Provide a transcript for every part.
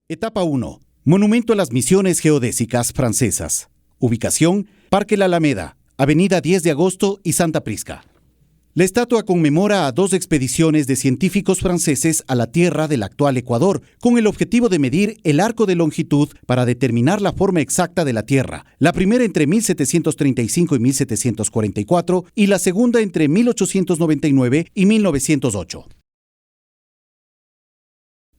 Etapa 1. Monumento a las misiones geodésicas francesas. Ubicación: Parque La Alameda, Avenida 10 de Agosto y Santa Prisca. La estatua conmemora a 2 expediciones de científicos franceses a la tierra del actual Ecuador, con el objetivo de medir el arco de longitud para determinar la forma exacta de la Tierra, la primera entre 1735 y 1744 y la segunda entre 1899 y 1908.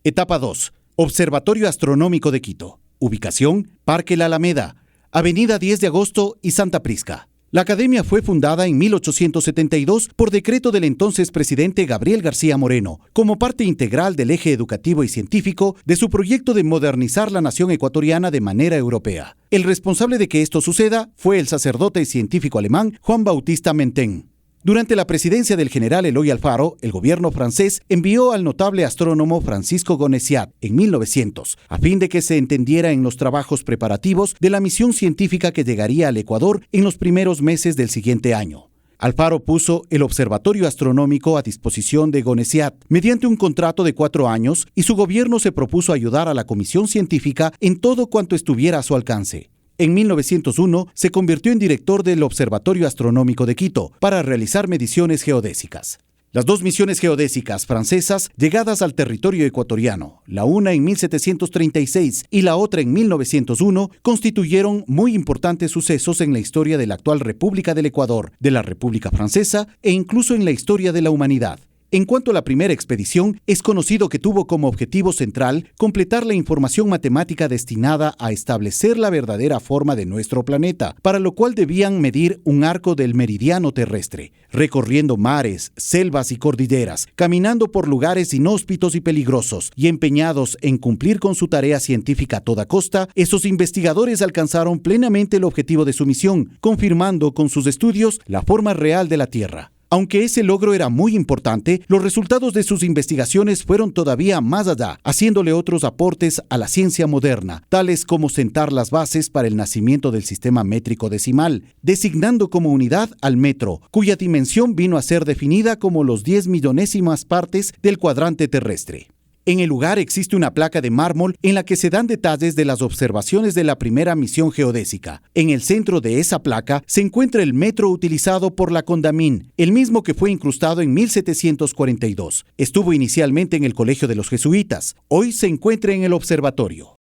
Etapa 2. Observatorio Astronómico de Quito. Ubicación: Parque La Alameda, Avenida 10 de Agosto y Santa Prisca. La academia fue fundada en 1872 por decreto del entonces presidente Gabriel García Moreno, como parte integral del eje educativo y científico de su proyecto de modernizar la nación ecuatoriana de manera europea. El responsable de que esto suceda fue el sacerdote y científico alemán Juan Bautista Mentén. Durante la presidencia del general Eloy Alfaro, el gobierno francés envió al notable astrónomo Francisco Gonessiat en 1900, a fin de que se entendiera en los trabajos preparativos de la misión científica que llegaría al Ecuador en los primeros meses del siguiente año. Alfaro puso el observatorio astronómico a disposición de Gonessiat mediante un contrato de 4 años y su gobierno se propuso ayudar a la comisión científica en todo cuanto estuviera a su alcance. En 1901 se convirtió en director del Observatorio Astronómico de Quito para realizar mediciones geodésicas. Las 2 misiones geodésicas francesas llegadas al territorio ecuatoriano, la una en 1736 y la otra en 1901, constituyeron muy importantes sucesos en la historia de la actual República del Ecuador, de la República Francesa e incluso en la historia de la humanidad. En cuanto a la primera expedición, es conocido que tuvo como objetivo central completar la información matemática destinada a establecer la verdadera forma de nuestro planeta, para lo cual debían medir un arco del meridiano terrestre, recorriendo mares, selvas y cordilleras, caminando por lugares inhóspitos y peligrosos, y empeñados en cumplir con su tarea científica a toda costa. Esos investigadores alcanzaron plenamente el objetivo de su misión, confirmando con sus estudios la forma real de la Tierra. Aunque ese logro era muy importante, los resultados de sus investigaciones fueron todavía más allá, haciéndole otros aportes a la ciencia moderna, tales como sentar las bases para el nacimiento del sistema métrico decimal, designando como unidad al metro, cuya dimensión vino a ser definida como los 10 millonésimas partes del cuadrante terrestre. En el lugar existe una placa de mármol en la que se dan detalles de las observaciones de la primera misión geodésica. En el centro de esa placa se encuentra el metro utilizado por la Condamine, el mismo que fue incrustado en 1742. Estuvo inicialmente en el Colegio de los Jesuitas. Hoy se encuentra en el observatorio.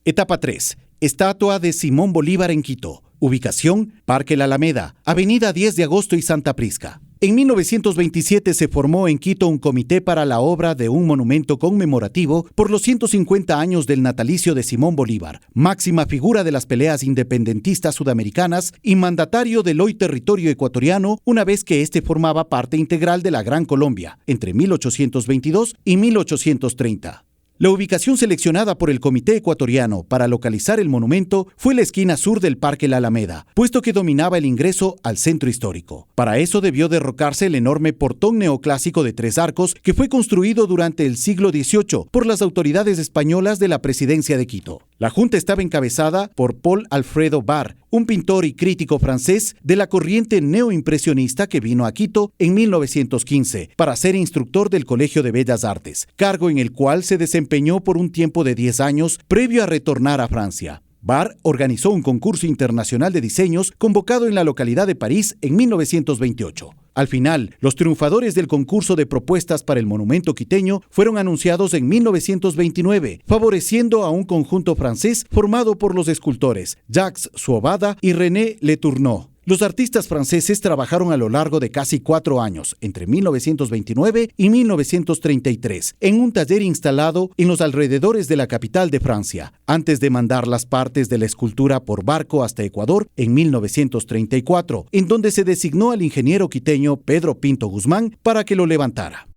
Etapa 3. Estatua de Simón Bolívar en Quito. Ubicación: Parque La Alameda, Avenida 10 de Agosto y Santa Prisca. En 1927 se formó en Quito un comité para la obra de un monumento conmemorativo por los 150 años del natalicio de Simón Bolívar, máxima figura de las peleas independentistas sudamericanas y mandatario del hoy territorio ecuatoriano, una vez que éste formaba parte integral de la Gran Colombia, entre 1822 y 1830. La ubicación seleccionada por el Comité Ecuatoriano para localizar el monumento fue la esquina sur del Parque La Alameda, puesto que dominaba el ingreso al centro histórico. Para eso debió derrocarse el enorme portón neoclásico de 3 arcos que fue construido durante el siglo XVIII por las autoridades españolas de la presidencia de Quito. La junta estaba encabezada por Paul Alfredo Barr, un pintor y crítico francés de la corriente neoimpresionista que vino a Quito en 1915 para ser instructor del Colegio de Bellas Artes, cargo en el cual se desempeñó por un tiempo de 10 años previo a retornar a Francia. Barr organizó un concurso internacional de diseños convocado en la localidad de París en 1928. Al final, los triunfadores del concurso de propuestas para el monumento quiteño fueron anunciados en 1929, favoreciendo a un conjunto francés formado por los escultores Jacques Suobada y René Letourneau. Los artistas franceses trabajaron a lo largo de casi 4 años, entre 1929 y 1933, en un taller instalado en los alrededores de la capital de Francia, antes de mandar las partes de la escultura por barco hasta Ecuador en 1934, en donde se designó al ingeniero quiteño Pedro Pinto Guzmán para que lo levantara.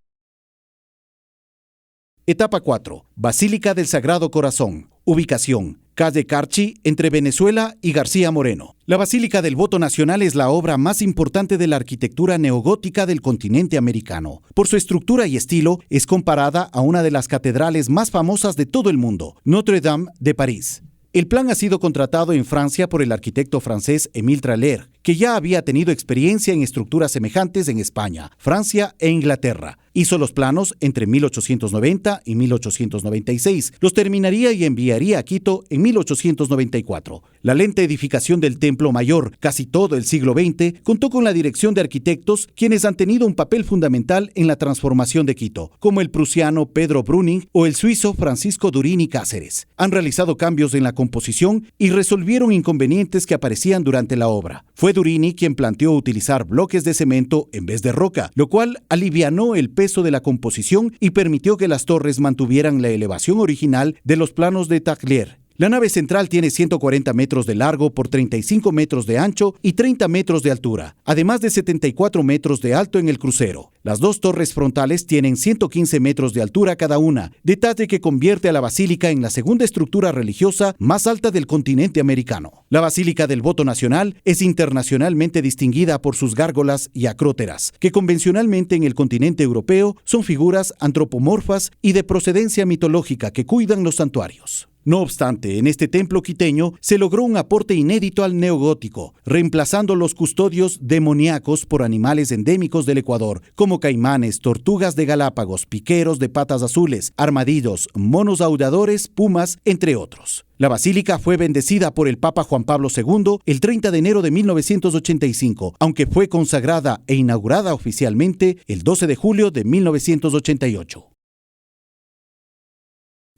Etapa 4. Basílica del Sagrado Corazón. Ubicación: calle Carchi, entre Venezuela y García Moreno. La Basílica del Voto Nacional es la obra más importante de la arquitectura neogótica del continente americano. Por su estructura y estilo, es comparada a una de las catedrales más famosas de todo el mundo, Notre Dame de París. El plan ha sido contratado en Francia por el arquitecto francés Émile Traler, que ya había tenido experiencia en estructuras semejantes en España, Francia e Inglaterra. Hizo los planos entre 1890 y 1896. Los terminaría y enviaría a Quito en 1894. La lenta edificación del Templo Mayor, casi todo el siglo XX, contó con la dirección de arquitectos quienes han tenido un papel fundamental en la transformación de Quito, como el prusiano Pedro Brüning o el suizo Francisco Durini Cáceres. Han realizado cambios en la composición y resolvieron inconvenientes que aparecían durante la obra. Fue Durini quien planteó utilizar bloques de cemento en vez de roca, lo cual alivianó el peso de la composición y permitió que las torres mantuvieran la elevación original de los planos de Taglier. La nave central tiene 140 metros de largo por 35 metros de ancho y 30 metros de altura, además de 74 metros de alto en el crucero. Las dos torres frontales tienen 115 metros de altura cada una, detalle que convierte a la basílica en la segunda estructura religiosa más alta del continente americano. La Basílica del Voto Nacional es internacionalmente distinguida por sus gárgolas y acróteras, que convencionalmente en el continente europeo son figuras antropomorfas y de procedencia mitológica que cuidan los santuarios. No obstante, en este templo quiteño se logró un aporte inédito al neogótico, reemplazando los custodios demoníacos por animales endémicos del Ecuador, como caimanes, tortugas de Galápagos, piqueros de patas azules, armadillos, monos aulladores, pumas, entre otros. La basílica fue bendecida por el Papa Juan Pablo II el 30 de enero de 1985, aunque fue consagrada e inaugurada oficialmente el 12 de julio de 1988.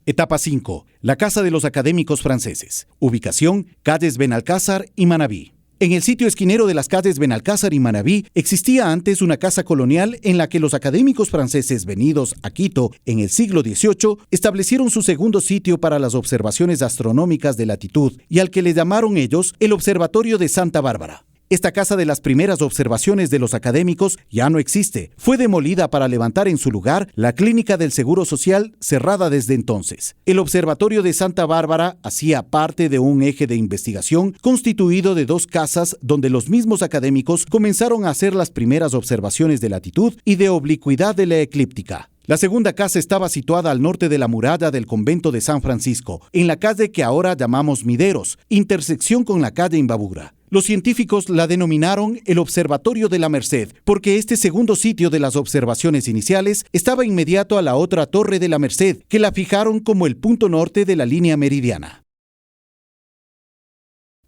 Etapa 5. La Casa de los Académicos Franceses. Ubicación: calles Benalcázar y Manabí. En el sitio esquinero de las calles Benalcázar y Manabí existía antes una casa colonial en la que los académicos franceses venidos a Quito en el siglo XVIII establecieron su segundo sitio para las observaciones astronómicas de latitud y al que le llamaron ellos el Observatorio de Santa Bárbara. Esta casa de las primeras observaciones de los académicos ya no existe. Fue demolida para levantar en su lugar la Clínica del Seguro Social, cerrada desde entonces. El Observatorio de Santa Bárbara hacía parte de un eje de investigación constituido de dos casas donde los mismos académicos comenzaron a hacer las primeras observaciones de latitud y de oblicuidad de la eclíptica. La segunda casa estaba situada al norte de la muralla del convento de San Francisco, en la calle que ahora llamamos Mideros, intersección con la calle Imbabura. Los científicos la denominaron el Observatorio de la Merced, porque este segundo sitio de las observaciones iniciales estaba inmediato a la otra Torre de la Merced, que la fijaron como el punto norte de la línea meridiana.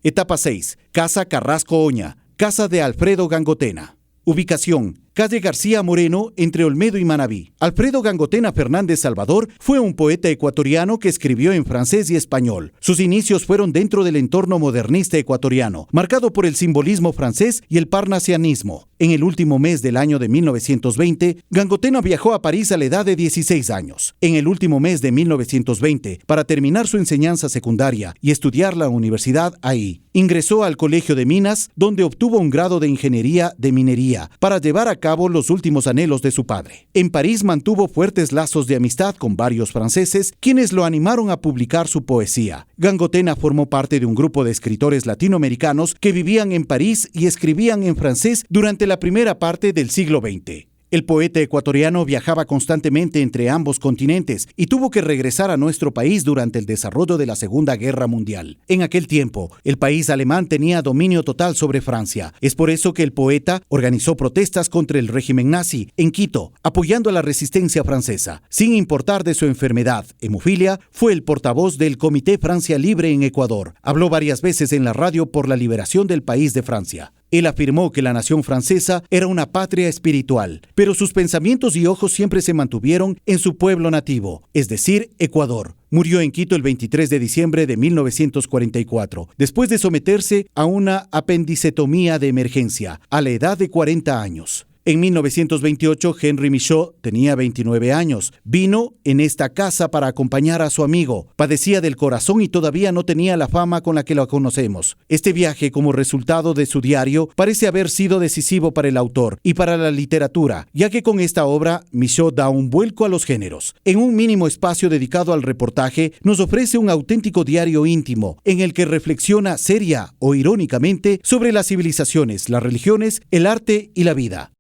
Etapa 6. Casa Carrasco Oña, casa de Alfredo Gangotena. Ubicación: calle García Moreno, entre Olmedo y Manabí. Alfredo Gangotena Fernández Salvador fue un poeta ecuatoriano que escribió en francés y español. Sus inicios fueron dentro del entorno modernista ecuatoriano, marcado por el simbolismo francés y el parnasianismo. En el último mes del año de 1920, Gangotena viajó a París a la edad de 16 años. En el último mes de 1920, para terminar su enseñanza secundaria y estudiar la universidad ahí, ingresó al Colegio de Minas, donde obtuvo un grado de Ingeniería de Minería para llevar a cabo los últimos anhelos de su padre. En París mantuvo fuertes lazos de amistad con varios franceses, quienes lo animaron a publicar su poesía. Gangotena formó parte de un grupo de escritores latinoamericanos que vivían en París y escribían en francés durante la primera parte del siglo XX. El poeta ecuatoriano viajaba constantemente entre ambos continentes y tuvo que regresar a nuestro país durante el desarrollo de la Segunda Guerra Mundial. En aquel tiempo, el país alemán tenía dominio total sobre Francia. Es por eso que el poeta organizó protestas contra el régimen nazi en Quito, apoyando a la resistencia francesa. Sin importar de su enfermedad, hemofilia, fue el portavoz del Comité Francia Libre en Ecuador. Habló varias veces en la radio por la liberación del país de Francia. Él afirmó que la nación francesa era una patria espiritual, pero sus pensamientos y ojos siempre se mantuvieron en su pueblo nativo, es decir, Ecuador. Murió en Quito el 23 de diciembre de 1944, después de someterse a una apendicectomía de emergencia, a la edad de 40 años. En 1928, Henry Michaud tenía 29 años. Vino en esta casa para acompañar a su amigo. Padecía del corazón y todavía no tenía la fama con la que lo conocemos. Este viaje, como resultado de su diario, parece haber sido decisivo para el autor y para la literatura, ya que con esta obra, Michaud da un vuelco a los géneros. En un mínimo espacio dedicado al reportaje, nos ofrece un auténtico diario íntimo, en el que reflexiona seria o irónicamente sobre las civilizaciones, las religiones, el arte y la vida.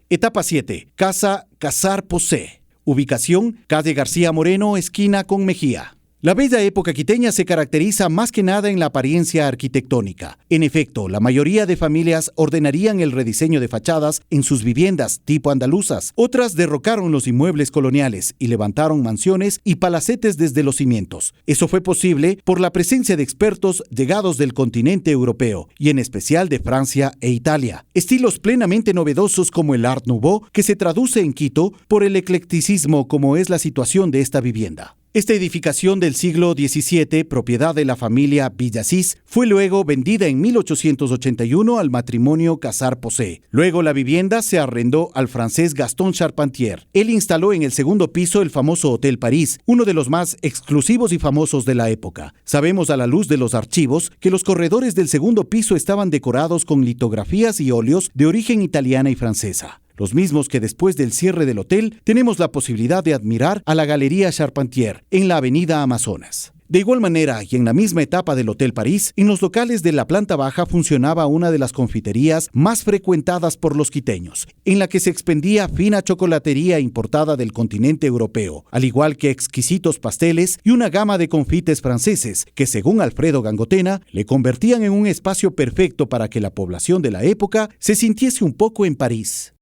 Etapa 7. Casa Casar Posé. Ubicación: calle García Moreno, esquina con Mejía. La bella época quiteña se caracteriza más que nada en la apariencia arquitectónica. En efecto, la mayoría de familias ordenarían el rediseño de fachadas en sus viviendas tipo andaluzas. Otras derrocaron los inmuebles coloniales y levantaron mansiones y palacetes desde los cimientos. Eso fue posible por la presencia de expertos llegados del continente europeo y en especial de Francia e Italia. Estilos plenamente novedosos como el Art Nouveau, que se traduce en Quito por el eclecticismo como es la situación de esta vivienda. Esta edificación del siglo XVII, propiedad de la familia Villasís, fue luego vendida en 1881 al matrimonio Casar-Posé. Luego la vivienda se arrendó al francés Gaston Charpentier. Él instaló en el segundo piso el famoso Hotel París, uno de los más exclusivos y famosos de la época. Sabemos a la luz de los archivos que los corredores del segundo piso estaban decorados con litografías y óleos de origen italiana y francesa. Los mismos que después del cierre del hotel tenemos la posibilidad de admirar a la Galería Charpentier en la avenida Amazonas. De igual manera, y en la misma etapa del Hotel París, en los locales de la planta baja funcionaba una de las confiterías más frecuentadas por los quiteños, en la que se expendía fina chocolatería importada del continente europeo, al igual que exquisitos pasteles y una gama de confites franceses, que según Alfredo Gangotena, le convertían en un espacio perfecto para que la población de la época se sintiese un poco en París.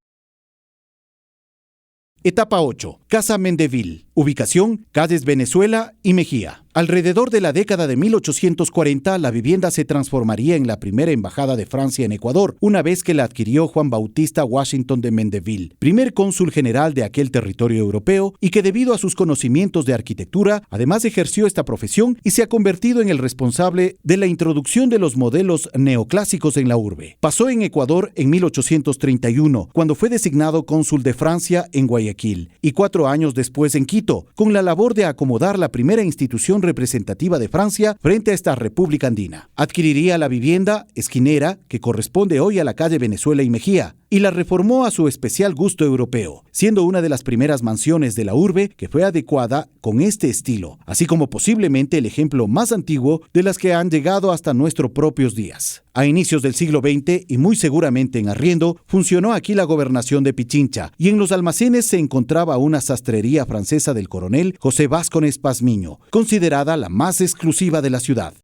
Etapa 8. Casa Mendeville. Ubicación: calles Venezuela y Mejía. Alrededor de la década de 1840, la vivienda se transformaría en la primera embajada de Francia en Ecuador, una vez que la adquirió Juan Bautista Washington de Mendeville, primer cónsul general de aquel territorio europeo y que debido a sus conocimientos de arquitectura, además ejerció esta profesión y se ha convertido en el responsable de la introducción de los modelos neoclásicos en la urbe. Pasó en Ecuador en 1831, cuando fue designado cónsul de Francia en Guayaquil, y 4 años después en Quito, con la labor de acomodar la primera institución representativa de Francia frente a esta república andina. Adquiriría la vivienda esquinera, que corresponde hoy a la calle Venezuela y Mejía, y la reformó a su especial gusto europeo, siendo una de las primeras mansiones de la urbe que fue adecuada con este estilo, así como posiblemente el ejemplo más antiguo de las que han llegado hasta nuestros propios días. A inicios del siglo XX, y muy seguramente en arriendo, funcionó aquí la gobernación de Pichincha, y en los almacenes se encontraba una sastrería francesa del coronel José Vázquez Pazmiño, considerada la más exclusiva de la ciudad.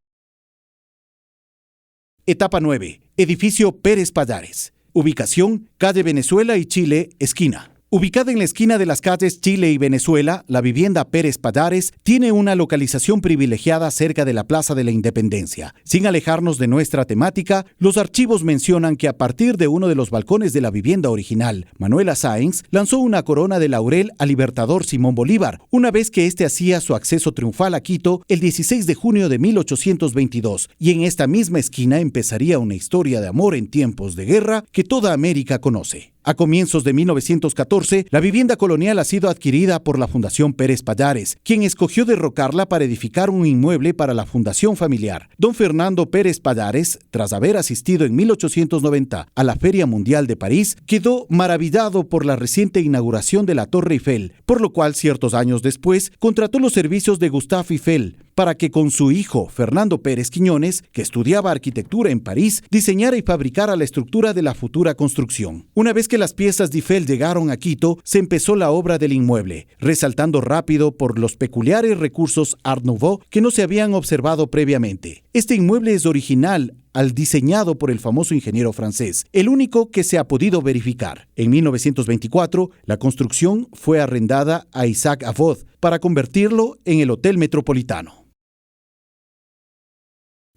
Etapa 9. Edificio Pérez Pallares. Ubicación: calle Venezuela y Chile, esquina. Ubicada en la esquina de las calles Chile y Venezuela, la vivienda Pérez Pallares tiene una localización privilegiada cerca de la Plaza de la Independencia. Sin alejarnos de nuestra temática, los archivos mencionan que a partir de uno de los balcones de la vivienda original, Manuela Sáenz lanzó una corona de laurel al libertador Simón Bolívar, una vez que éste hacía su acceso triunfal a Quito el 16 de junio de 1822, y en esta misma esquina empezaría una historia de amor en tiempos de guerra que toda América conoce. A comienzos de 1914, la vivienda colonial ha sido adquirida por la Fundación Pérez Pallares, quien escogió derrocarla para edificar un inmueble para la fundación familiar. Don Fernando Pérez Pallares, tras haber asistido en 1890 a la Feria Mundial de París, quedó maravillado por la reciente inauguración de la Torre Eiffel, por lo cual ciertos años después contrató los servicios de Gustave Eiffel para que con su hijo Fernando Pérez Quiñones, que estudiaba arquitectura en París, diseñara y fabricara la estructura de la futura construcción. Una vez que las piezas de Eiffel llegaron a Quito, se empezó la obra del inmueble, resaltando rápido por los peculiares recursos Art Nouveau que no se habían observado previamente. Este inmueble es original al diseñado por el famoso ingeniero francés, el único que se ha podido verificar. En 1924, la construcción fue arrendada a Isaac Avod para convertirlo en el Hotel Metropolitano.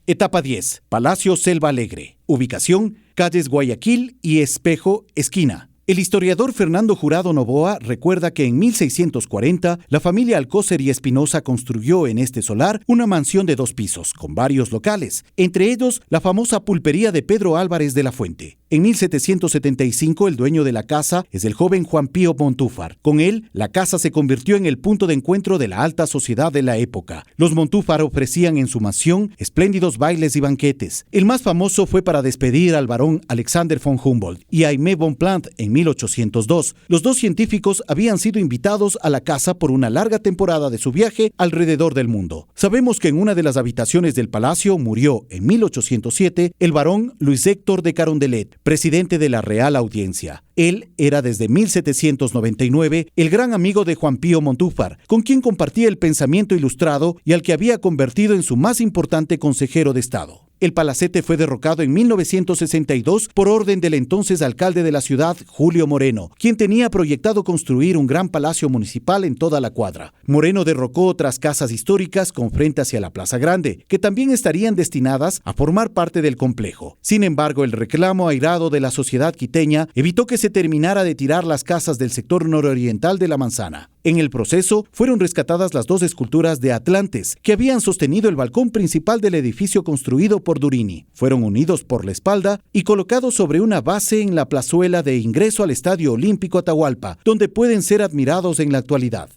Etapa 10. Palacio Selva Alegre. Ubicación: calles Guayaquil y Espejo, esquina. El historiador Fernando Jurado Novoa recuerda que en 1640 la familia Alcócer y Espinosa construyó en este solar una mansión de 2 pisos, con varios locales, entre ellos la famosa pulpería de Pedro Álvarez de la Fuente. En 1775 el dueño de la casa es el joven Juan Pío Montúfar. Con él, la casa se convirtió en el punto de encuentro de la alta sociedad de la época. Los Montúfar ofrecían en su mansión espléndidos bailes y banquetes. El más famoso fue para despedir al barón Alexander von Humboldt y Aimé Bonpland en 1802. Los 2 científicos habían sido invitados a la casa por una larga temporada de su viaje alrededor del mundo. Sabemos que en una de las habitaciones del palacio murió en 1807 el barón Luis Héctor de Carondelet, presidente de la Real Audiencia. Él era desde 1799 el gran amigo de Juan Pío Montúfar, con quien compartía el pensamiento ilustrado y al que había convertido en su más importante consejero de Estado. El palacete fue derrocado en 1962 por orden del entonces alcalde de la ciudad, Julio Moreno, quien tenía proyectado construir un gran palacio municipal en toda la cuadra. Moreno derrocó otras casas históricas con frente hacia la Plaza Grande, que también estarían destinadas a formar parte del complejo. Sin embargo, el reclamo airado de la sociedad quiteña evitó que se terminara de tirar las casas del sector nororiental de la manzana. En el proceso, fueron rescatadas las 2 esculturas de Atlantes, que habían sostenido el balcón principal del edificio construido por Durini. Fueron unidos por la espalda y colocados sobre una base en la plazuela de ingreso al Estadio Olímpico Atahualpa, donde pueden ser admirados en la actualidad.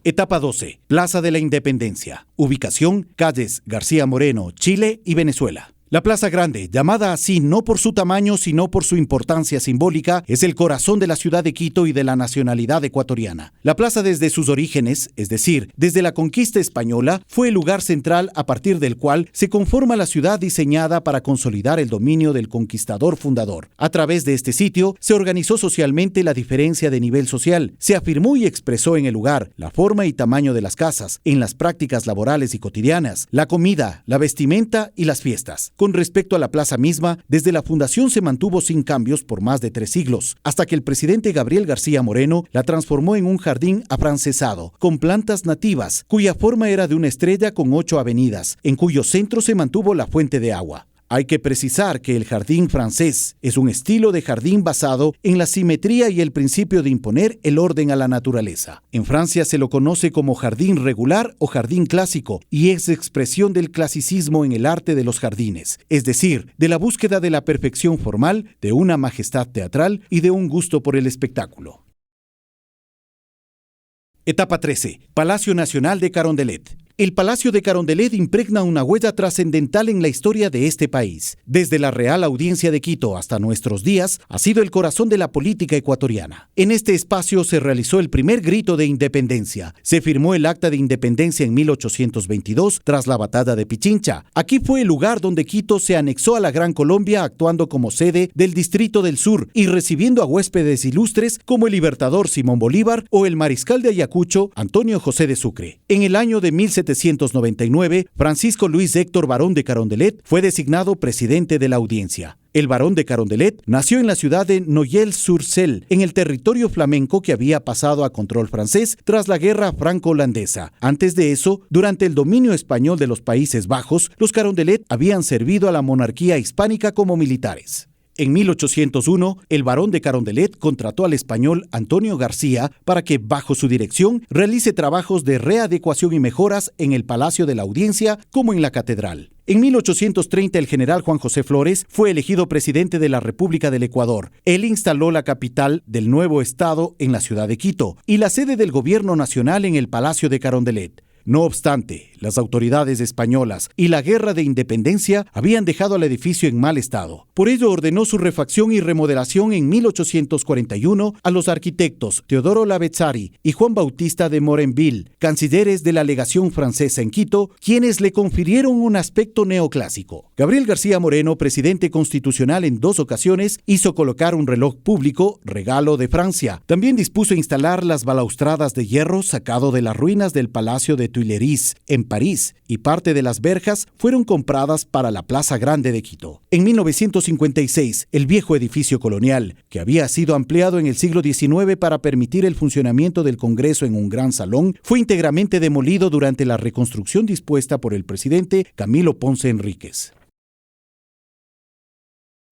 Etapa 12. Plaza de la Independencia. Ubicación: calles García Moreno, Chile y Venezuela. La Plaza Grande, llamada así no por su tamaño sino por su importancia simbólica, es el corazón de la ciudad de Quito y de la nacionalidad ecuatoriana. La plaza desde sus orígenes, es decir, desde la conquista española, fue el lugar central a partir del cual se conforma la ciudad diseñada para consolidar el dominio del conquistador fundador. A través de este sitio se organizó socialmente la diferencia de nivel social, se afirmó y expresó en el lugar la forma y tamaño de las casas, en las prácticas laborales y cotidianas, la comida, la vestimenta y las fiestas. Con respecto a la plaza misma, desde la fundación se mantuvo sin cambios por más de 3 siglos, hasta que el presidente Gabriel García Moreno la transformó en un jardín afrancesado, con plantas nativas, cuya forma era de una estrella con 8 avenidas, en cuyo centro se mantuvo la fuente de agua. Hay que precisar que el jardín francés es un estilo de jardín basado en la simetría y el principio de imponer el orden a la naturaleza. En Francia se lo conoce como jardín regular o jardín clásico y es expresión del clasicismo en el arte de los jardines, es decir, de la búsqueda de la perfección formal, de una majestad teatral y de un gusto por el espectáculo. Etapa 13. Palacio Nacional de Carondelet. El Palacio de Carondelet impregna una huella trascendental en la historia de este país. Desde la Real Audiencia de Quito hasta nuestros días, ha sido el corazón de la política ecuatoriana. En este espacio se realizó el primer grito de independencia. Se firmó el Acta de Independencia en 1822, tras la batalla de Pichincha. Aquí fue el lugar donde Quito se anexó a la Gran Colombia, actuando como sede del Distrito del Sur y recibiendo a huéspedes ilustres como el libertador Simón Bolívar o el mariscal de Ayacucho, Antonio José de Sucre. En el año de 1799, Francisco Luis Héctor Barón de Carondelet fue designado presidente de la audiencia. El Barón de Carondelet nació en la ciudad de Noyelles-sur-Celle, en el territorio flamenco que había pasado a control francés tras la guerra franco-holandesa. Antes de eso, durante el dominio español de los Países Bajos, los Carondelet habían servido a la monarquía hispánica como militares. En 1801, el Barón de Carondelet contrató al español Antonio García para que, bajo su dirección, realice trabajos de readecuación y mejoras en el Palacio de la Audiencia como en la Catedral. En 1830, el general Juan José Flores fue elegido presidente de la República del Ecuador. Él instaló la capital del nuevo estado en la ciudad de Quito y la sede del gobierno nacional en el Palacio de Carondelet. No obstante, las autoridades españolas y la guerra de independencia habían dejado al edificio en mal estado. Por ello ordenó su refacción y remodelación en 1841 a los arquitectos Teodoro Lavezzari y Juan Bautista de Morenville, cancilleres de la legación francesa en Quito, quienes le confirieron un aspecto neoclásico. Gabriel García Moreno, presidente constitucional en 2 ocasiones, hizo colocar un reloj público, regalo de Francia. También dispuso instalar las balaustradas de hierro sacado de las ruinas del Palacio de Tuileries en París, y parte de las verjas fueron compradas para la Plaza Grande de Quito. En 1956, el viejo edificio colonial, que había sido ampliado en el siglo XIX para permitir el funcionamiento del Congreso en un gran salón, fue íntegramente demolido durante la reconstrucción dispuesta por el presidente Camilo Ponce Enríquez.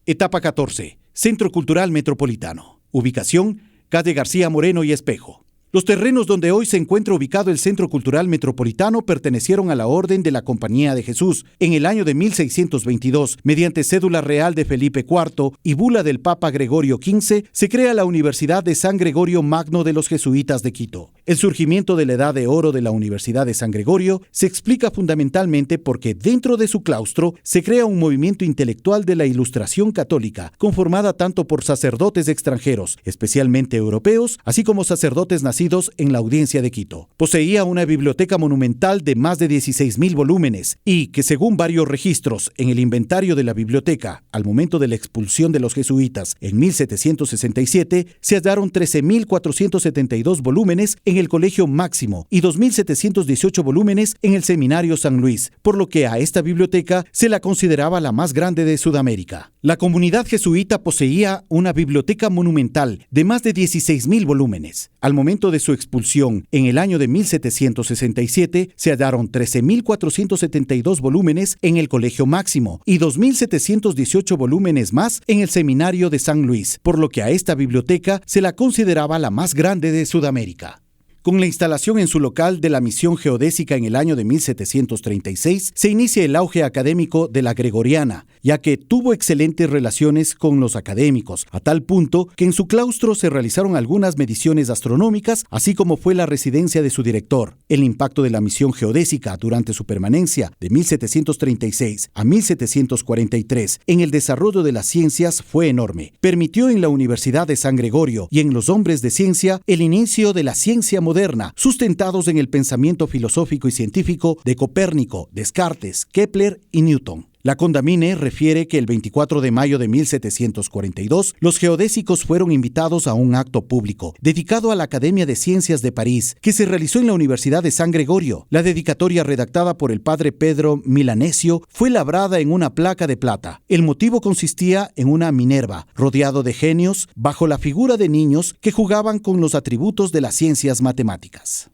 Etapa 14. Centro Cultural Metropolitano. Ubicación: calle García Moreno y Espejo. Los terrenos donde hoy se encuentra ubicado el Centro Cultural Metropolitano pertenecieron a la Orden de la Compañía de Jesús. En el año de 1622, mediante cédula real de Felipe IV y bula del Papa Gregorio XV, se crea la Universidad de San Gregorio Magno de los Jesuitas de Quito. El surgimiento de la Edad de Oro de la Universidad de San Gregorio se explica fundamentalmente porque dentro de su claustro se crea un movimiento intelectual de la Ilustración católica, conformada tanto por sacerdotes extranjeros, especialmente europeos, así como sacerdotes nacidos nacidos en la Audiencia de Quito. Poseía una biblioteca monumental de más de 16.000 volúmenes y que, según varios registros en el inventario de la biblioteca, al momento de la expulsión de los jesuitas en 1767, se hallaron 13.472 volúmenes en el Colegio Máximo y 2.718 volúmenes en el Seminario San Luis, por lo que a esta biblioteca se la consideraba la más grande de Sudamérica. La comunidad jesuita poseía una biblioteca monumental de más de 16.000 volúmenes. Al momento de su expulsión, en el año de 1767, se hallaron 13.472 volúmenes en el Colegio Máximo y 2.718 volúmenes más en el Seminario de San Luis, por lo que a esta biblioteca se la consideraba la más grande de Sudamérica. Con la instalación en su local de la Misión Geodésica en el año de 1736, se inicia el auge académico de la Gregoriana, ya que tuvo excelentes relaciones con los académicos, a tal punto que en su claustro se realizaron algunas mediciones astronómicas, así como fue la residencia de su director. El impacto de la Misión Geodésica durante su permanencia de 1736 a 1743 en el desarrollo de las ciencias fue enorme. Permitió en la Universidad de San Gregorio y en los hombres de ciencia el inicio de la ciencia moderna, sustentados en el pensamiento filosófico y científico de Copérnico, Descartes, Kepler y Newton. La Condamine refiere que el 24 de mayo de 1742, los geodésicos fueron invitados a un acto público dedicado a la Academia de Ciencias de París, que se realizó en la Universidad de San Gregorio. La dedicatoria, redactada por el padre Pedro Milanesio, fue labrada en una placa de plata. El motivo consistía en una Minerva, rodeado de genios, bajo la figura de niños que jugaban con los atributos de las ciencias matemáticas.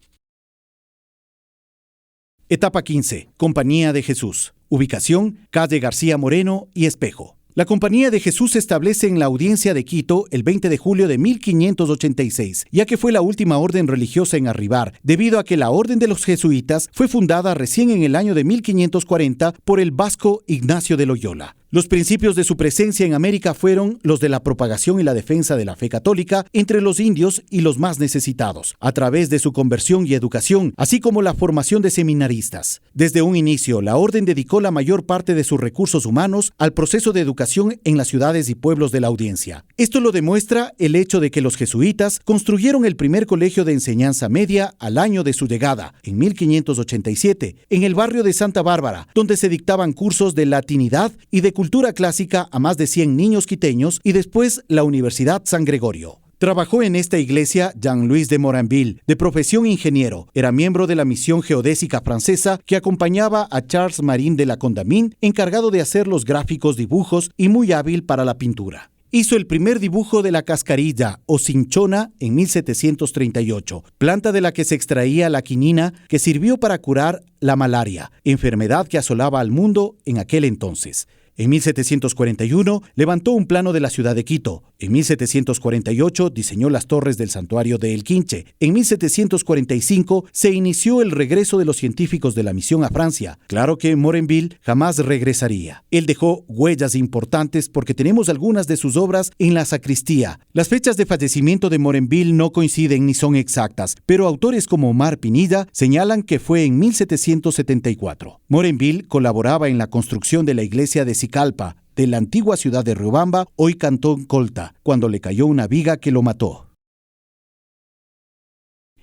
Etapa 15. Compañía de Jesús. Ubicación: calle García Moreno y Espejo. La Compañía de Jesús se establece en la Audiencia de Quito el 20 de julio de 1586, ya que fue la última orden religiosa en arribar, debido a que la Orden de los Jesuitas fue fundada recién en el año de 1540 por el vasco Ignacio de Loyola. Los principios de su presencia en América fueron los de la propagación y la defensa de la fe católica entre los indios y los más necesitados, a través de su conversión y educación, así como la formación de seminaristas. Desde un inicio, la orden dedicó la mayor parte de sus recursos humanos al proceso de educación en las ciudades y pueblos de la Audiencia. Esto lo demuestra el hecho de que los jesuitas construyeron el primer colegio de enseñanza media al año de su llegada, en 1587, en el barrio de Santa Bárbara, donde se dictaban cursos de latinidad y de cultura clásica a más de 100 niños quiteños, y después la Universidad San Gregorio. Trabajó en esta iglesia Jean-Louis de Moranville, de profesión ingeniero. Era miembro de la misión geodésica francesa que acompañaba a Charles Marin de la Condamine, encargado de hacer los gráficos dibujos y muy hábil para la pintura. Hizo el primer dibujo de la cascarilla o cinchona en 1738, planta de la que se extraía la quinina que sirvió para curar la malaria, enfermedad que asolaba al mundo en aquel entonces. En 1741 levantó un plano de la ciudad de Quito. En 1748 diseñó las torres del santuario de El Quinche. En 1745 se inició el regreso de los científicos de la misión a Francia. Claro que Moranville jamás regresaría. Él dejó huellas importantes porque tenemos algunas de sus obras en la sacristía. Las fechas de fallecimiento de Moranville no coinciden ni son exactas, pero autores como Omar Pinilla señalan que fue en 1774. Moranville colaboraba en la construcción de la iglesia de Calpa, de la antigua ciudad de Riobamba, hoy Cantón Colta, cuando le cayó una viga que lo mató.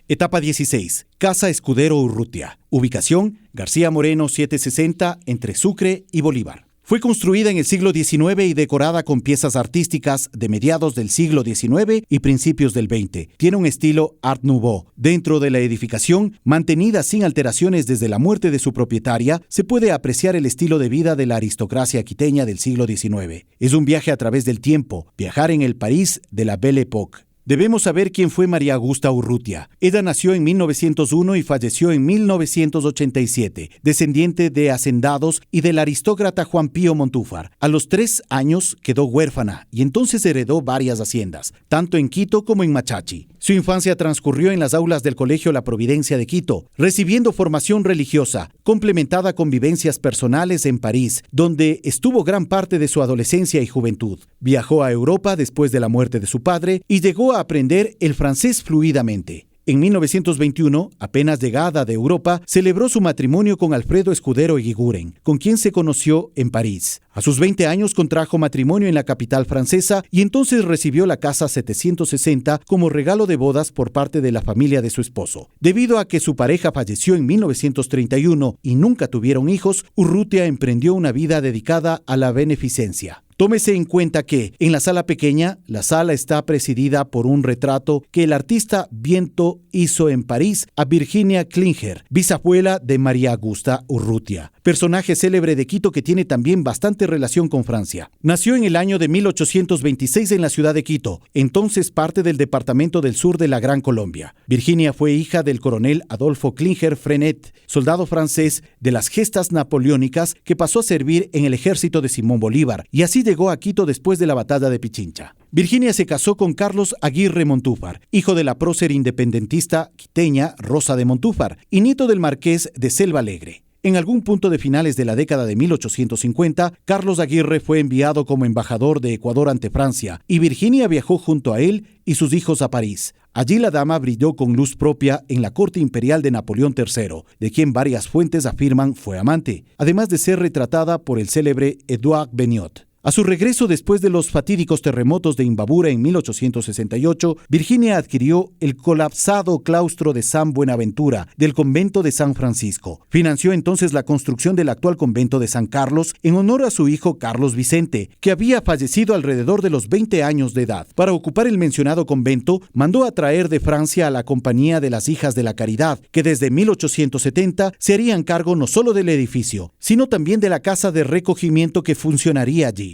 Etapa 16. Casa Escudero Urrutia. Ubicación: García Moreno 760, entre Sucre y Bolívar. Fue construida en el siglo XIX y decorada con piezas artísticas de mediados del siglo XIX y principios del XX. Tiene un estilo Art Nouveau. Dentro de la edificación, mantenida sin alteraciones desde la muerte de su propietaria, se puede apreciar el estilo de vida de la aristocracia quiteña del siglo XIX. Es un viaje a través del tiempo, viajar en el París de la Belle Époque. Debemos saber quién fue María Augusta Urrutia. Ella nació en 1901 y falleció en 1987, descendiente de hacendados y del aristócrata Juan Pío Montúfar. A los 3 años quedó huérfana y entonces heredó varias haciendas, tanto en Quito como en Machachi. Su infancia transcurrió en las aulas del Colegio La Providencia de Quito, recibiendo formación religiosa, complementada con vivencias personales en París, donde estuvo gran parte de su adolescencia y juventud. Viajó a Europa después de la muerte de su padre y llegó a aprender el francés fluidamente. En 1921, apenas llegada de Europa, celebró su matrimonio con Alfredo Escudero Eguiguren, con quien se conoció en París. A sus 20 años contrajo matrimonio en la capital francesa y entonces recibió la casa 760 como regalo de bodas por parte de la familia de su esposo. Debido a que su pareja falleció en 1931 y nunca tuvieron hijos, Urrutia emprendió una vida dedicada a la beneficencia. Tómese en cuenta que, en la sala pequeña, la sala está presidida por un retrato que el artista Viento hizo en París a Virginia Klinger, bisabuela de María Augusta Urrutia, personaje célebre de Quito que tiene también bastante relación con Francia. Nació en el año de 1826 en la ciudad de Quito, entonces parte del departamento del sur de la Gran Colombia. Virginia fue hija del coronel Adolfo Klinger Frenet, soldado francés de las gestas napoleónicas que pasó a servir en el ejército de Simón Bolívar y así llegó a Quito después de la batalla de Pichincha. Virginia se casó con Carlos Aguirre Montúfar, hijo de la prócer independentista quiteña Rosa de Montúfar y nieto del marqués de Selva Alegre. En algún punto de finales de la década de 1850, Carlos Aguirre fue enviado como embajador de Ecuador ante Francia y Virginia viajó junto a él y sus hijos a París. Allí la dama brilló con luz propia en la corte imperial de Napoleón III, de quien varias fuentes afirman fue amante, además de ser retratada por el célebre Edouard Beniot. A su regreso después de los fatídicos terremotos de Imbabura en 1868, Virginia adquirió el colapsado claustro de San Buenaventura del convento de San Francisco. Financió entonces la construcción del actual convento de San Carlos en honor a su hijo Carlos Vicente, que había fallecido alrededor de los 20 años de edad. Para ocupar el mencionado convento, mandó a traer de Francia a la Compañía de las Hijas de la Caridad, que desde 1870 se harían cargo no solo del edificio, sino también de la casa de recogimiento que funcionaría allí.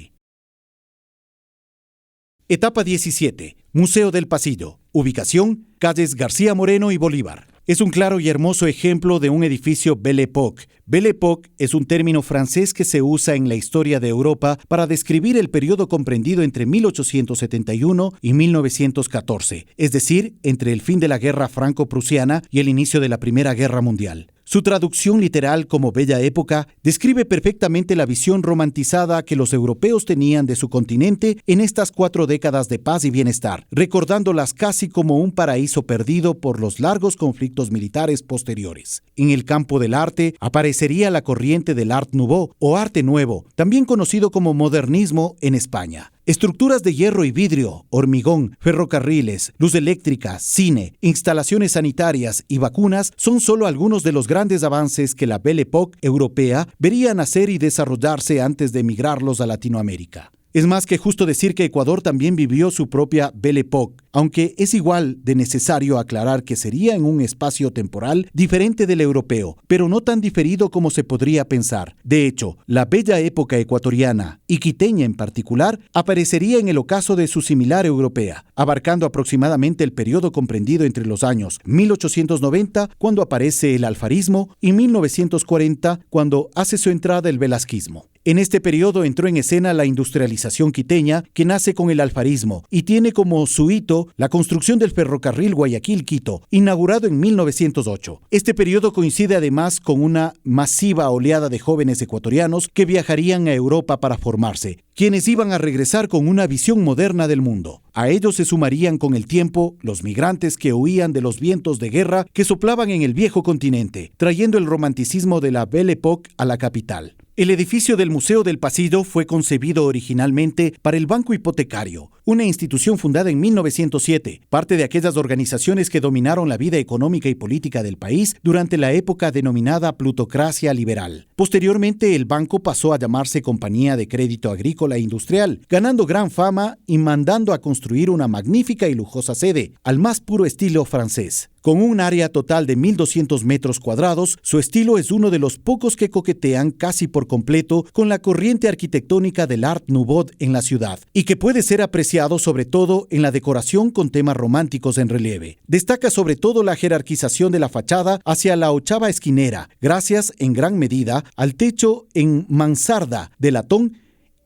Etapa 17. Museo del Pasillo. Ubicación: calles García Moreno y Bolívar. Es un claro y hermoso ejemplo de un edificio Belle Époque. Belle Époque es un término francés que se usa en la historia de Europa para describir el periodo comprendido entre 1871 y 1914, es decir, entre el fin de la Guerra Franco-Prusiana y el inicio de la Primera Guerra Mundial. Su traducción literal como Bella Época describe perfectamente la visión romantizada que los europeos tenían de su continente en estas 4 décadas de paz y bienestar, recordándolas casi como un paraíso perdido por los largos conflictos militares posteriores. En el campo del arte aparecería la corriente del Art Nouveau o Arte Nuevo, también conocido como modernismo en España. Estructuras de hierro y vidrio, hormigón, ferrocarriles, luz eléctrica, cine, instalaciones sanitarias y vacunas son solo algunos de los grandes avances que la Belle Époque europea vería nacer y desarrollarse antes de emigrarlos a Latinoamérica. Es más que justo decir que Ecuador también vivió su propia Belle Époque, aunque es igual de necesario aclarar que sería en un espacio temporal diferente del europeo, pero no tan diferido como se podría pensar. De hecho, la bella época ecuatoriana, y quiteña en particular, aparecería en el ocaso de su similar europea, abarcando aproximadamente el periodo comprendido entre los años 1890, cuando aparece el alfarismo, y 1940, cuando hace su entrada el velasquismo. En este periodo entró en escena la industrialización quiteña, que nace con el alfarismo y tiene como su hito la construcción del ferrocarril Guayaquil-Quito, inaugurado en 1908. Este periodo coincide además con una masiva oleada de jóvenes ecuatorianos que viajarían a Europa para formarse, quienes iban a regresar con una visión moderna del mundo. A ellos se sumarían con el tiempo los migrantes que huían de los vientos de guerra que soplaban en el viejo continente, trayendo el romanticismo de la Belle Époque a la capital. El edificio del Museo del Pasillo fue concebido originalmente para el Banco Hipotecario, una institución fundada en 1907, parte de aquellas organizaciones que dominaron la vida económica y política del país durante la época denominada plutocracia liberal. Posteriormente, el banco pasó a llamarse Compañía de Crédito Agrícola e Industrial, ganando gran fama y mandando a construir una magnífica y lujosa sede, al más puro estilo francés. Con un área total de 1.200 metros cuadrados, su estilo es uno de los pocos que coquetean casi por completo con la corriente arquitectónica del Art Nouveau en la ciudad, y que puede ser apreciado sobre todo en la decoración con temas románticos en relieve. Destaca sobre todo la jerarquización de la fachada hacia la 8ª esquinera, gracias en gran medida al techo en mansarda de latón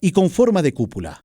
y con forma de cúpula.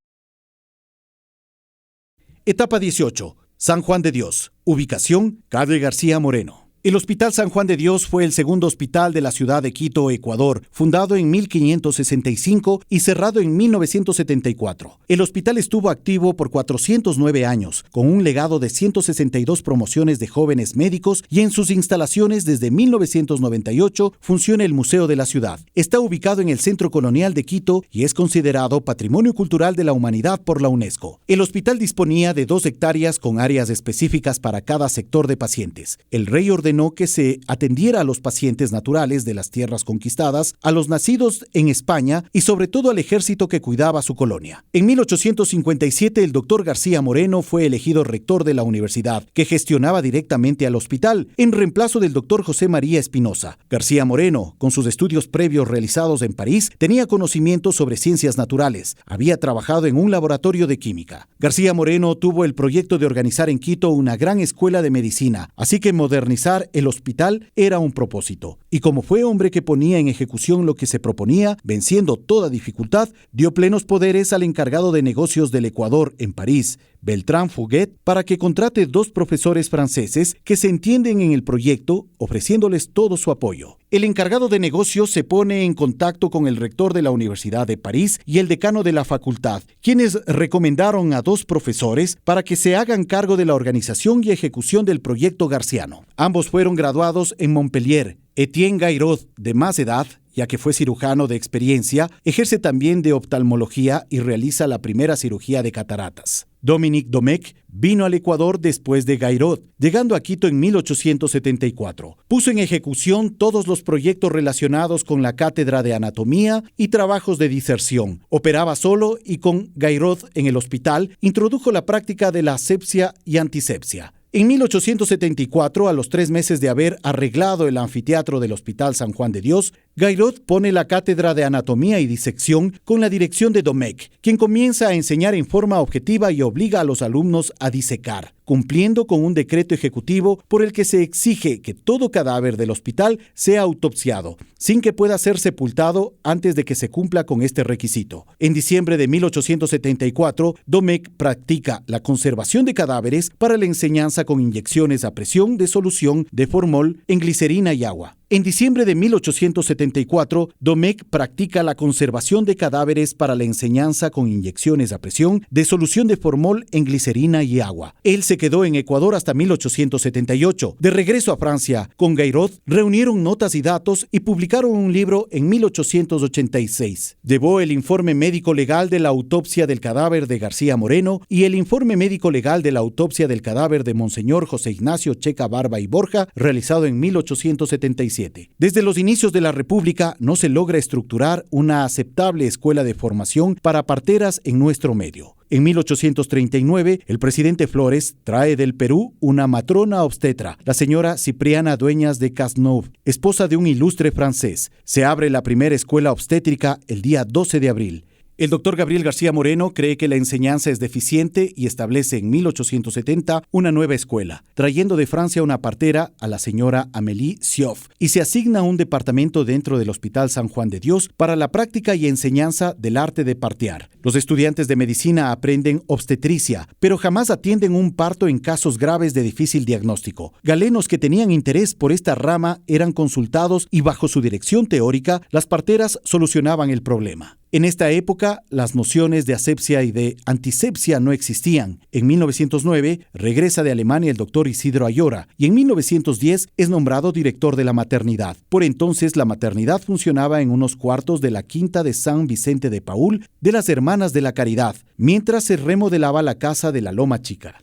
Etapa 18. San Juan de Dios. Ubicación: calle García Moreno. El Hospital San Juan de Dios fue el segundo hospital de la ciudad de Quito, Ecuador, fundado en 1565 y cerrado en 1974. El hospital estuvo activo por 409 años, con un legado de 162 promociones de jóvenes médicos, y en sus instalaciones desde 1998 funciona el Museo de la Ciudad. Está ubicado en el Centro Colonial de Quito y es considerado Patrimonio Cultural de la Humanidad por la UNESCO. El hospital disponía de 2 hectáreas con áreas específicas para cada sector de pacientes. El rey ordenó que se atendiera a los pacientes naturales de las tierras conquistadas, a los nacidos en España y sobre todo al ejército que cuidaba su colonia. En 1857 el doctor García Moreno fue elegido rector de la universidad, que gestionaba directamente al hospital, en reemplazo del doctor José María Espinosa. García Moreno, con sus estudios previos realizados en París, tenía conocimientos sobre ciencias naturales. Había trabajado en un laboratorio de química. García Moreno tuvo el proyecto de organizar en Quito una gran escuela de medicina, así que modernizar el hospital era un propósito. Y como fue hombre que ponía en ejecución lo que se proponía, venciendo toda dificultad, dio plenos poderes al encargado de negocios del Ecuador en París, Beltrán Fouguet, para que contrate 2 profesores franceses que se entienden en el proyecto, ofreciéndoles todo su apoyo. El encargado de negocios se pone en contacto con el rector de la Universidad de París y el decano de la facultad, quienes recomendaron a 2 profesores para que se hagan cargo de la organización y ejecución del proyecto garciano. Ambos fueron graduados en Montpellier. Etienne Gairaud, de más edad, ya que fue cirujano de experiencia, ejerce también de oftalmología y realiza la primera cirugía de cataratas. Dominique Domecq vino al Ecuador después de Gairaud, llegando a Quito en 1874. Puso en ejecución todos los proyectos relacionados con la cátedra de anatomía y trabajos de diserción. Operaba solo y con Gairaud en el hospital introdujo la práctica de la asepsia y antisepsia. En 1874, a los 3 meses de haber arreglado el anfiteatro del Hospital San Juan de Dios, Gairaud pone la cátedra de anatomía y disección con la dirección de Domecq, quien comienza a enseñar en forma objetiva y obliga a los alumnos a disecar, cumpliendo con un decreto ejecutivo por el que se exige que todo cadáver del hospital sea autopsiado, sin que pueda ser sepultado antes de que se cumpla con este requisito. En diciembre de 1874, Domecq practica la conservación de cadáveres para la enseñanza con inyecciones a presión de solución de formol en glicerina y agua. En diciembre de 1874, Domecq practica la conservación de cadáveres para la enseñanza con inyecciones a presión de solución de formol en glicerina y agua. Él se quedó en Ecuador hasta 1878. De regreso a Francia, con Gairaud, reunieron notas y datos y publicaron un libro en 1886. Llevó el informe médico legal de la autopsia del cadáver de García Moreno y el informe médico legal de la autopsia del cadáver de Monseñor José Ignacio Checa Barba y Borja, realizado en 1877. Desde los inicios de la República no se logra estructurar una aceptable escuela de formación para parteras en nuestro medio. En 1839, el presidente Flores trae del Perú una matrona obstetra, la señora Cipriana Dueñas de Cazeneuve, esposa de un ilustre francés. Se abre la primera escuela obstétrica el día 12 de abril. El doctor Gabriel García Moreno cree que la enseñanza es deficiente y establece en 1870 una nueva escuela, trayendo de Francia una partera, a la señora Amélie Sioff, y se asigna un departamento dentro del Hospital San Juan de Dios para la práctica y enseñanza del arte de partear. Los estudiantes de medicina aprenden obstetricia, pero jamás atienden un parto en casos graves de difícil diagnóstico. Galenos que tenían interés por esta rama eran consultados y bajo su dirección teórica, las parteras solucionaban el problema. En esta época, las nociones de asepsia y de antisepsia no existían. En 1909, regresa de Alemania el doctor Isidro Ayora y en 1910 es nombrado director de la maternidad. Por entonces, la maternidad funcionaba en unos cuartos de la quinta de San Vicente de Paúl de las Hermanas de la Caridad, mientras se remodelaba la casa de la Loma Chica.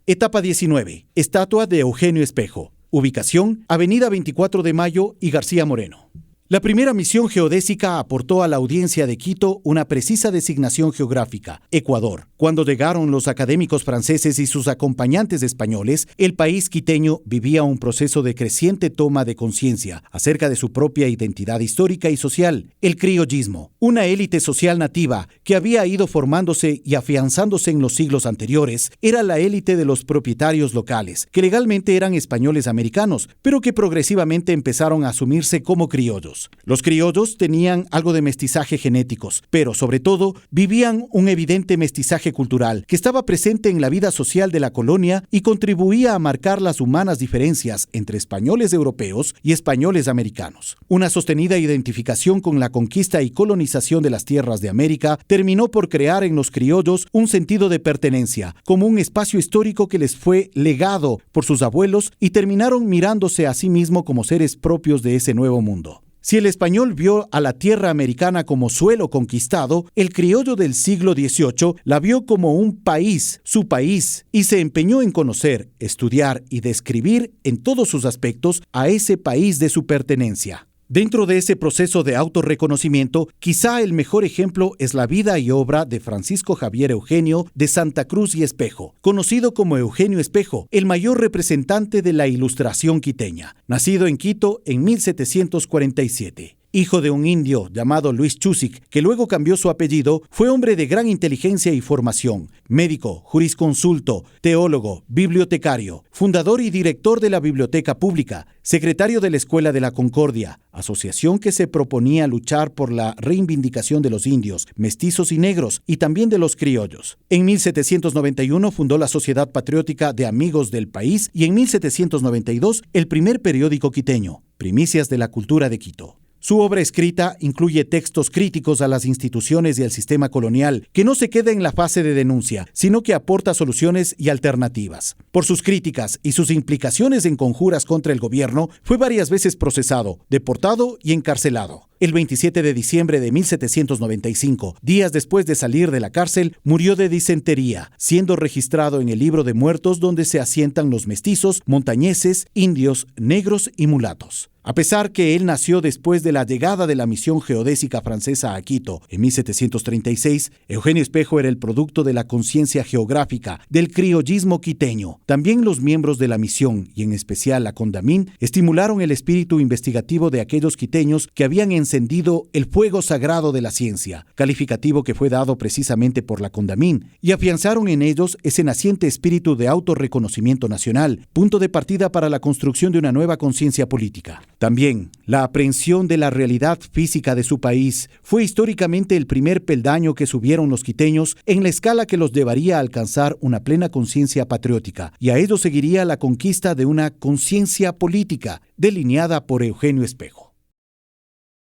Etapa 19. Estatua de Eugenio Espejo. Ubicación: Avenida 24 de Mayo y García Moreno. La primera misión geodésica aportó a la audiencia de Quito una precisa designación geográfica: Ecuador. Cuando llegaron los académicos franceses y sus acompañantes españoles, el país quiteño vivía un proceso de creciente toma de conciencia acerca de su propia identidad histórica y social, el criollismo, una élite social nativa que había ido formándose y afianzándose en los siglos anteriores. Era la élite de los propietarios locales, que legalmente eran españoles americanos, pero que progresivamente empezaron a asumirse como criollos. criollos. Los criollos tenían algo de mestizaje genéticos, pero sobre todo vivían un evidente mestizaje cultural que estaba presente en la vida social de la colonia y contribuía a marcar las humanas diferencias entre españoles europeos y españoles americanos. Una sostenida identificación con la conquista y colonización de las tierras de América terminó por crear en los criollos un sentido de pertenencia, como un espacio histórico que les fue legado por sus abuelos y terminaron mirándose a sí mismos como seres propios de ese nuevo mundo. Si el español vio a la tierra americana como suelo conquistado, el criollo del siglo XVIII la vio como un país, su país, y se empeñó en conocer, estudiar y describir en todos sus aspectos a ese país de su pertenencia. Dentro de ese proceso de autorreconocimiento, quizá el mejor ejemplo es la vida y obra de Francisco Javier Eugenio de Santa Cruz y Espejo, conocido como Eugenio Espejo, el mayor representante de la Ilustración quiteña, nacido en Quito en 1747. Hijo de un indio llamado Luis Chusic, que luego cambió su apellido, fue hombre de gran inteligencia y formación, médico, jurisconsulto, teólogo, bibliotecario, fundador y director de la Biblioteca Pública, secretario de la Escuela de la Concordia, asociación que se proponía luchar por la reivindicación de los indios, mestizos y negros, y también de los criollos. En 1791 fundó la Sociedad Patriótica de Amigos del País y en 1792 el primer periódico quiteño, Primicias de la Cultura de Quito. Su obra escrita incluye textos críticos a las instituciones y al sistema colonial, que no se queda en la fase de denuncia, sino que aporta soluciones y alternativas. Por sus críticas y sus implicaciones en conjuras contra el gobierno, fue varias veces procesado, deportado y encarcelado. El 27 de diciembre de 1795, días después de salir de la cárcel, murió de disentería, siendo registrado en el libro de muertos donde se asientan los mestizos, montañeses, indios, negros y mulatos. A pesar que él nació después de la llegada de la misión geodésica francesa a Quito en 1736, Eugenio Espejo era el producto de la conciencia geográfica del criollismo quiteño. También los miembros de la misión, y en especial la Condamín, estimularon el espíritu investigativo de aquellos quiteños que habían encendido el fuego sagrado de la ciencia, calificativo que fue dado precisamente por la Condamín, y afianzaron en ellos ese naciente espíritu de autorreconocimiento nacional, punto de partida para la construcción de una nueva conciencia política. También, la aprehensión de la realidad física de su país fue históricamente el primer peldaño que subieron los quiteños en la escala que los llevaría a alcanzar una plena conciencia patriótica, y a ello seguiría la conquista de una conciencia política delineada por Eugenio Espejo.